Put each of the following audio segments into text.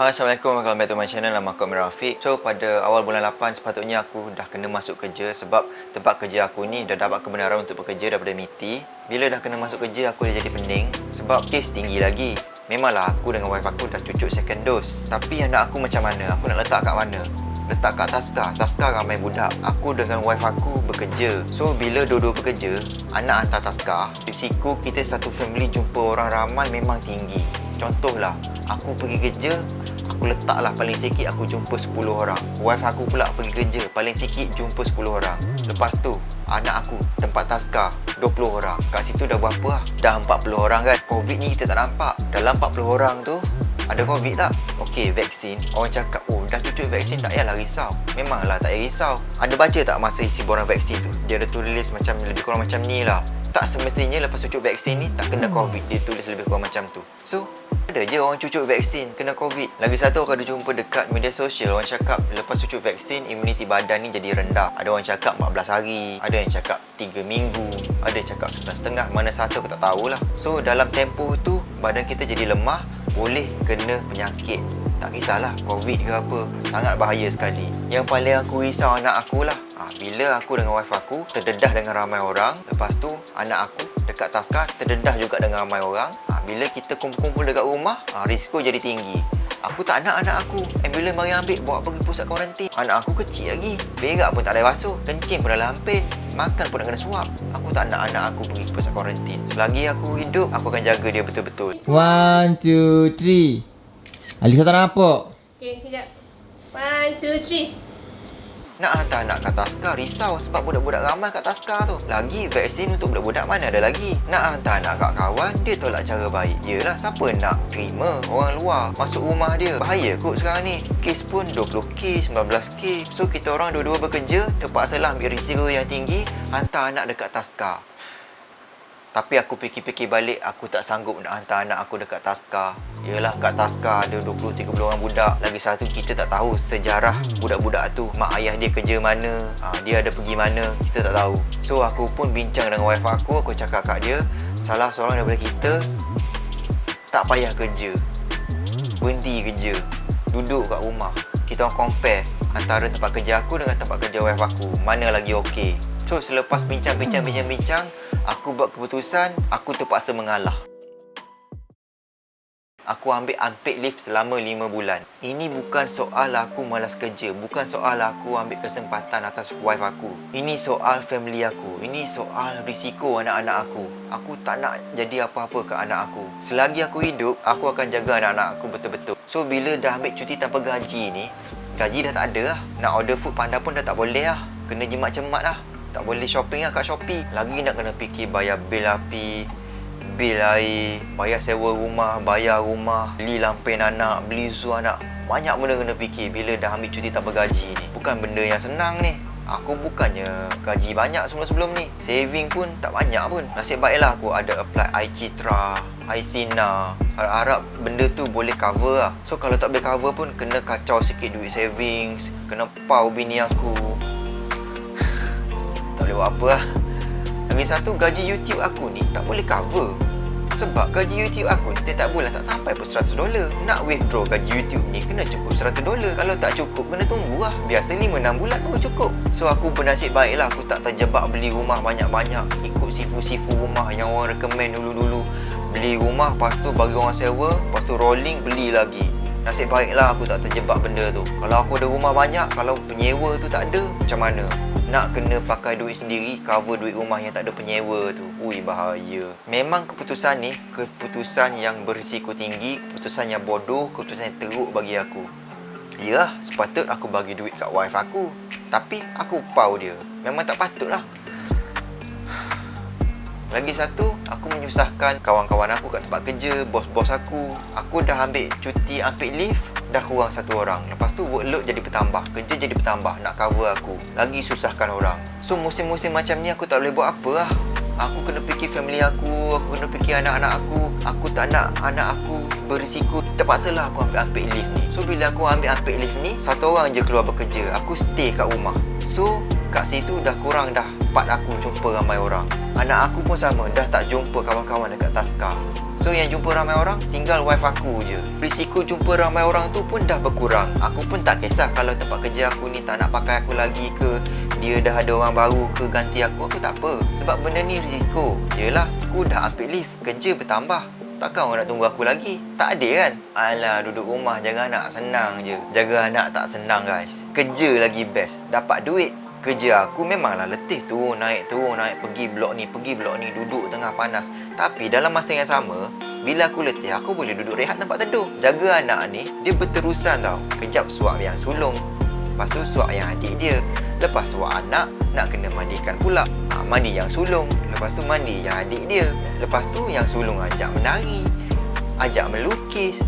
Hai, Assalamualaikum, welcome back to my channel. Nama aku Amir Rafiq. So, pada awal bulan 8 sepatutnya aku dah kena masuk kerja sebab tempat kerja aku ni dah dapat kebenaran untuk bekerja daripada MITI. Bila dah kena masuk kerja, aku dah jadi pening sebab kes tinggi lagi. Memanglah aku dengan wife aku dah cucuk second dose. Tapi anak aku macam mana? Aku nak letak kat mana? Letak kat Taska. Taska ramai budak. Aku dengan wife aku bekerja. So, bila dua-dua bekerja, anak hantar Taska. Risiko kita satu family jumpa orang ramai memang tinggi. Contohlah, aku pergi kerja, aku letaklah paling sikit aku jumpa 10 orang. Wife aku pula pergi kerja, paling sikit jumpa 10 orang. Lepas tu, anak aku tempat Taska 20 orang. Kat situ dah berapa lah? Dah 40 orang kan. Covid ni kita tak nampak. Dalam 40 orang tu, ada Covid tak? Okey, vaksin. Orang cakap, oh dah cucuk vaksin, tak payahlah risau. Memanglah tak payah risau. Ada baca tak masa isi borang vaksin tu? Dia ada tulis macam lebih kurang macam ni lah. Tak semestinya lepas cucuk vaksin ni tak kena Covid. Dia tulis lebih kurang macam tu. So, ada je orang cucuk vaksin kena Covid. Lagi satu, aku ada jumpa dekat media sosial orang cakap lepas cucuk vaksin imuniti badan ni jadi rendah. Ada orang cakap 14 hari, ada yang cakap 3 minggu, ada yang cakap 9,5. Mana satu aku tak tahulah. So dalam tempoh tu badan kita jadi lemah, boleh kena penyakit. Tak kisahlah Covid ke apa, sangat bahaya sekali. Yang paling aku risau anak aku lah. Bila aku dengan wife aku terdedah dengan ramai orang, lepas tu anak aku dekat Taska terdedah juga dengan ramai orang. Bila kita kumpul-kumpul dekat rumah, risiko jadi tinggi. Aku tak nak anak aku ambulans mari ambil bawa pergi pusat kuarantin. Anak aku kecil lagi, berak pun tak ada basuh, kencing pun dah lampin, makan pun nak kena suap. Aku tak nak anak aku pergi ke pusat kuarantin. Selagi aku hidup, aku akan jaga dia betul-betul. 1, 2, 3. Alisa tak nampak. Okay, sekejap. 1, 2, 3. Nak hantar anak kat Taska, risau sebab budak-budak ramai kat Taska tu. Lagi vaksin untuk budak-budak mana ada lagi. Nak hantar anak kat kawan, dia tolak cara baik. Yelah, siapa nak terima orang luar masuk rumah dia? Bahaya kot sekarang ni. Kes pun 20k, 19k. So kita orang dua-dua bekerja, terpaksalah ambil risiko yang tinggi, hantar anak dekat Taska. Tapi aku fikir-fikir balik, aku tak sanggup nak hantar anak aku dekat Taska. Yelah, kat Taska ada 20-30 orang budak. Lagi satu, kita tak tahu sejarah budak-budak tu. Mak ayah dia kerja mana, dia ada pergi mana, kita tak tahu. So aku pun bincang dengan wife aku cakap kat dia, salah seorang daripada kita tak payah kerja, berhenti kerja, duduk kat rumah. Kita orang compare antara tempat kerja aku dengan tempat kerja wife aku, mana lagi okey. So selepas bincang, aku buat keputusan, aku terpaksa mengalah. Aku ambil unpaid leave selama 5 bulan. Ini bukan soal aku malas kerja, bukan soal aku ambil kesempatan atas wife aku. Ini soal family aku. Ini soal risiko anak-anak aku. Aku tak nak jadi apa-apa ke anak aku. Selagi aku hidup, aku akan jaga anak-anak aku betul-betul. So bila dah ambil cuti tanpa gaji ni, gaji dah tak ada lah. Nak order food panda pun dah tak boleh lah. Kena jimat-jemat lah. Tak boleh shopping lah kat Shopee. Lagi nak kena fikir bayar bil api, bil air, bayar sewa rumah, bayar rumah, beli lampen anak, beli susu anak. Banyak benda kena fikir bila dah ambil cuti tanpa gaji ni. Bukan benda yang senang ni. Aku bukannya gaji banyak sebelum-sebelum ni. Saving pun tak banyak pun. Nasib baiklah aku ada apply iCitra, iSina. Harap-harap benda tu boleh cover lah. So kalau tak boleh cover pun kena kacau sikit duit savings, kena pau bini aku. Tak boleh buat apa lah. Lagi satu, gaji YouTube aku ni tak boleh cover. Sebab gaji YouTube aku ni tiap bulan tak sampai pun $100. Nak withdraw gaji YouTube ni kena cukup $100. Kalau tak cukup kena tunggu lah. Biasa 5-6 bulan baru cukup. So aku bernasib baik lah, aku tak terjebak beli rumah banyak-banyak, ikut sifu-sifu rumah yang orang recommend dulu-dulu. Beli rumah, lepas tu bagi orang sewa, lepas tu rolling beli lagi. Nasib baiklah aku tak terjebak benda tu. Kalau aku ada rumah banyak, kalau penyewa tu tak ada, macam mana? Nak kena pakai duit sendiri cover duit rumah yang tak ada penyewa tu. Ui, bahaya. Memang keputusan ni keputusan yang berisiko tinggi, keputusan yang bodoh, keputusan yang teruk bagi aku. Ya, sepatut aku bagi duit kat wife aku, tapi aku pau dia. Memang tak patut lah. Lagi satu, aku menyusahkan kawan-kawan aku kat tempat kerja, bos-bos aku. Aku dah ambil cuti unpaid leave, dah kurang 1 orang. Lepas tu workload jadi bertambah, kerja jadi bertambah, nak cover aku. Lagi susahkan orang. So musim-musim macam ni aku tak boleh buat apa lah. Aku kena fikir family aku kena fikir anak-anak aku. Aku tak nak anak aku berisiko. Terpaksalah aku ambil unpaid leave ni. So bila aku ambil unpaid leave ni, 1 orang je keluar bekerja, aku stay kat rumah. So kat situ dah kurang dah 4 aku jumpa ramai orang. Anak aku pun sama, dah tak jumpa kawan-kawan dekat Taska. So yang jumpa ramai orang tinggal wife aku je. Risiko jumpa ramai orang tu pun dah berkurang. Aku pun tak kisah kalau tempat kerja aku ni tak nak pakai aku lagi ke, dia dah ada orang baru ke ganti aku tak apa. Sebab benda ni risiko. Yelah, aku dah ambil leave, kerja bertambah. Takkan orang nak tunggu aku lagi? Tak ada kan? Alah, duduk rumah jaga anak senang je. Jaga anak tak senang guys. Kerja lagi best. Dapat duit. Kerja aku memanglah letih, turun naik, pergi blok ni, duduk tengah panas. Tapi dalam masa yang sama, bila aku letih, aku boleh duduk rehat tempat teduh. Jaga anak ni, dia berterusan tau. Kejap suap yang sulung, lepas tu suap yang adik dia. Lepas suap anak, nak kena mandikan pula. Mandi yang sulung, lepas tu mandi yang adik dia. Lepas tu yang sulung ajak menari, ajak melukis.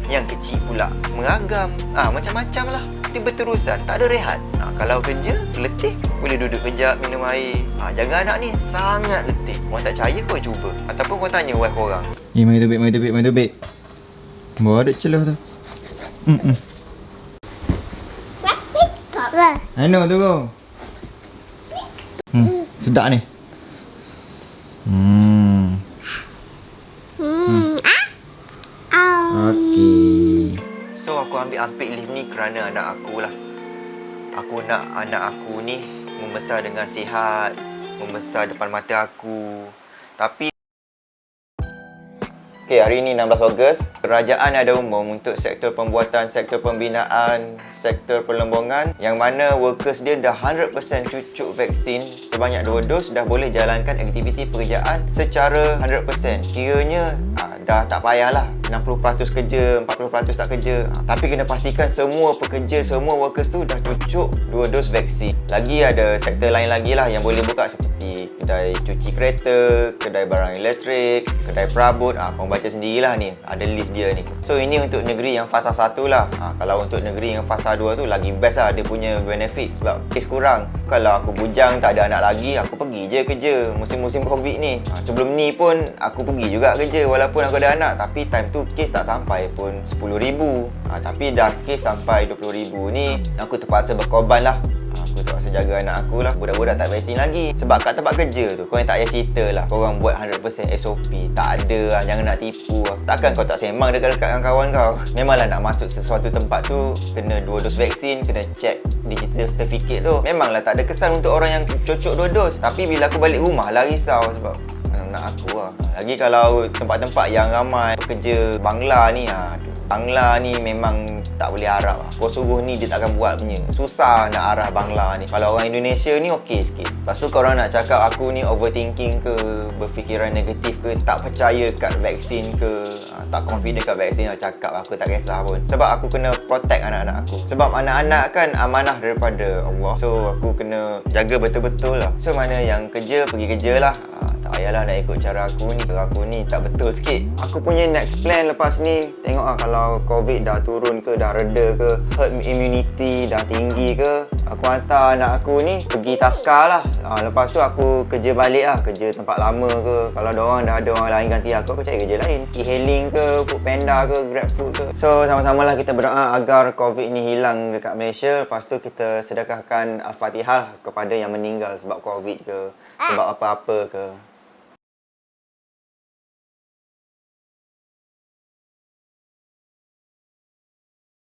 Yang kecil pula meragam. Macam-macam lah. Dia berterusan, tak ada rehat. Kalau kerja, letih, boleh duduk kejap, minum air. Jaga anak ni sangat letih. Korang tak percaya, kau cuba. Ataupun kau tanya wife korang. Mari tubik. Bawa ada celah tu. What's this cup? Anu tu kau. Sedap ni. Okey. So aku ambil leave ni kerana anak aku lah. Aku nak anak aku ni membesar dengan sihat, membesar depan mata aku. Tapi okey, hari ini 16 Ogos, kerajaan ada umum untuk sektor pembuatan, sektor pembinaan, sektor perlombongan yang mana workers dia dah 100% cucuk vaksin sebanyak 2 dos, dah boleh jalankan aktiviti pekerjaan secara 100%. Kiranya dah tak payahlah 60% kerja, 40% tak kerja. Tapi kena pastikan semua pekerja, semua workers tu dah cucuk 2 dos vaksin. Lagi ada sektor lain lagi lah yang boleh buka seperti kedai cuci kereta, kedai barang elektrik, kedai perabot. Korang baca sendirilah ni, ada list dia ni. So ini untuk negeri yang fasa 1 lah. Kalau untuk negeri yang fasa 2 tu lagi best lah, dia punya benefit sebab kes kurang. Kalau aku bujang tak ada anak lagi, aku pergi je kerja musim-musim Covid ni. Sebelum ni pun aku pergi juga kerja walaupun aku ada anak, tapi time tu kes tak sampai pun 10,000. Tapi dah kes sampai 20,000 ni, aku terpaksa berkorban lah. Aku terpaksa jaga anak aku lah. Budak-budak tak vaksin lagi. Sebab kat tempat kerja tu, korang tak payah cerita lah korang buat 100% SOP. Tak ada lah, jangan nak tipu lah. Takkan kau tak sembang dekat dengan kawan kau. Memanglah nak masuk sesuatu tempat tu, kena 2 dos vaksin, kena check digital certificate tu. Memanglah tak ada kesan untuk orang yang cocok 2 dos. Tapi bila aku balik rumah lah risau sebab anak aku lah. Lagi kalau tempat-tempat yang ramai pekerja Bangla ni, Bangla ni memang tak boleh harap lah. Kau suruh ni dia takkan buat punya. Susah nak arah Bangla ni. Kalau orang Indonesia ni okey sikit. Lepas tu korang nak cakap aku ni overthinking ke, berfikiran negatif ke, tak percaya kat vaksin ke, tak confident kat vaksin, cakap aku tak kisah pun. Sebab aku kena protect anak-anak aku. Sebab anak-anak kan amanah daripada Allah. So aku kena jaga betul-betul lah. So mana yang kerja, pergi kerja lah. Tak payahlah nak ikut cara aku ni. Aku ni tak betul sikit. Aku punya next plan lepas ni, tengok lah kalau Covid dah turun ke, dah reda ke, herd immunity dah tinggi ke, aku hantar anak aku ni pergi taska lah. Lepas tu aku kerja balik lah, kerja tempat lama ke. Kalau dah ada orang lain ganti aku cari kerja lain, e-hailing ke, Foodpanda ke, GrabFood ke. So sama-sama lah kita berdoa agar Covid ni hilang dekat Malaysia. Lepas tu kita sedekahkan Al-Fatihah kepada yang meninggal sebab Covid ke, sebab apa-apa ke.